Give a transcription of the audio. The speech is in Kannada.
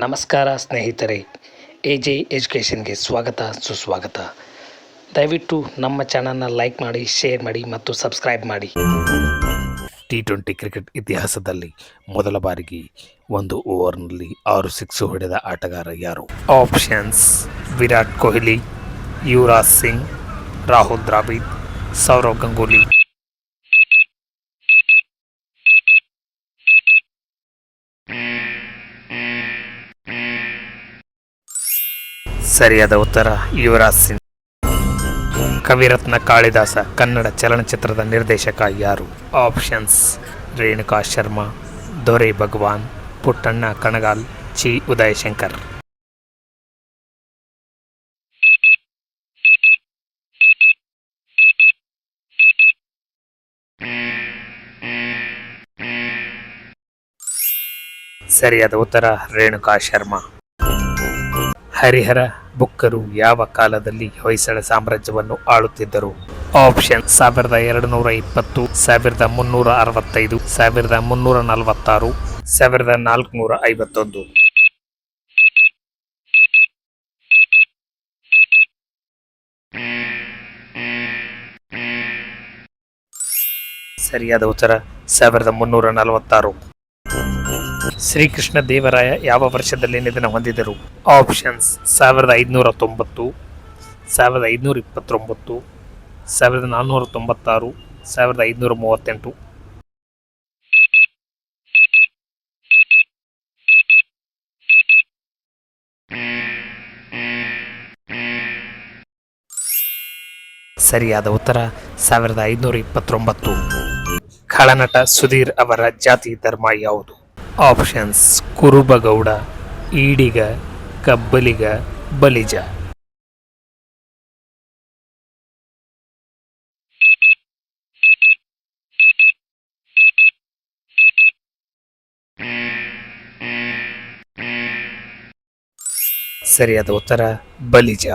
ನಮಸ್ಕಾರ ಸ್ನೇಹಿತರೆ, ಎಜೆ ಎಜುಕೇಷನ್ಗೆ ಸ್ವಾಗತ ಸುಸ್ವಾಗತ. ದಯವಿಟ್ಟು ನಮ್ಮ ಚಾನಲ್ನ ಲೈಕ್ ಮಾಡಿ, ಶೇರ್ ಮಾಡಿ ಮತ್ತು ಸಬ್ಸ್ಕ್ರೈಬ್ ಮಾಡಿ. T20 ಕ್ರಿಕೆಟ್ ಇತಿಹಾಸದಲ್ಲಿ ಮೊದಲ ಬಾರಿಗೆ ಒಂದು ಓವರ್ನಲ್ಲಿ 6 ಸಿಕ್ಸ್ ಹೊಡೆದ ಆಟಗಾರ ಯಾರು? ಆಪ್ಷನ್ಸ್: ವಿರಾಟ್ ಕೊಹ್ಲಿ, ಯುವರಾಜ್ ಸಿಂಗ್, ರಾಹುಲ್ ದ್ರಾವಿಡ್, ಸೌರವ್ ಗಂಗೂಲಿ. ಸರಿಯಾದ ಉತ್ತರ ಯುವರಾಜ್ ಸಿಂಗ್. ಕವಿರತ್ನ ಕಾಳಿದಾಸ ಕನ್ನಡ ಚಲನಚಿತ್ರದ ನಿರ್ದೇಶಕ ಯಾರು? ಆಪ್ಷನ್ಸ್: ರೇಣುಕಾ ಶರ್ಮಾ, ದೊರೆ ಭಗವಾನ್, ಪುಟ್ಟಣ್ಣ ಕಣಗಾಲ್, ಚಿ ಉದಯಶಂಕರ್. ಸರಿಯಾದ ಉತ್ತರ ರೇಣುಕಾ ಶರ್ಮಾ. ಹರಿಹರ ಬುಕ್ಕರು ಯಾವ ಕಾಲದಲ್ಲಿ ಹೊಯ್ಸಳ ಸಾಮ್ರಾಜ್ಯವನ್ನು ಆಳುತ್ತಿದ್ದರು? ಆಪ್ಷನ್: 1220, 1365, 1346, 1451. ಸರಿಯಾದ ಉತ್ತರ 1346. ಶ್ರೀಕೃಷ್ಣ ದೇವರಾಯ ಯಾವ ವರ್ಷದಲ್ಲಿ ನಿಧನ ಹೊಂದಿದರು? ಆಪ್ಷನ್ಸ್: 1590, 1529, 1496, 1538. ಸರಿಯಾದ ಉತ್ತರ 1529. ಖಳನಟ ಸುಧೀರ್ ಅವರ ಜಾತಿ ಧರ್ಮ ಯಾವುದು? ಆಪ್ಷನ್ಸ್: ಕುರುಬಗೌಡ, ಈಡಿಗ, ಕಬ್ಬಲಿಗ, ಬಲಿಜ. ಸರಿಯಾದ ಉತ್ತರ ಬಲಿಜ.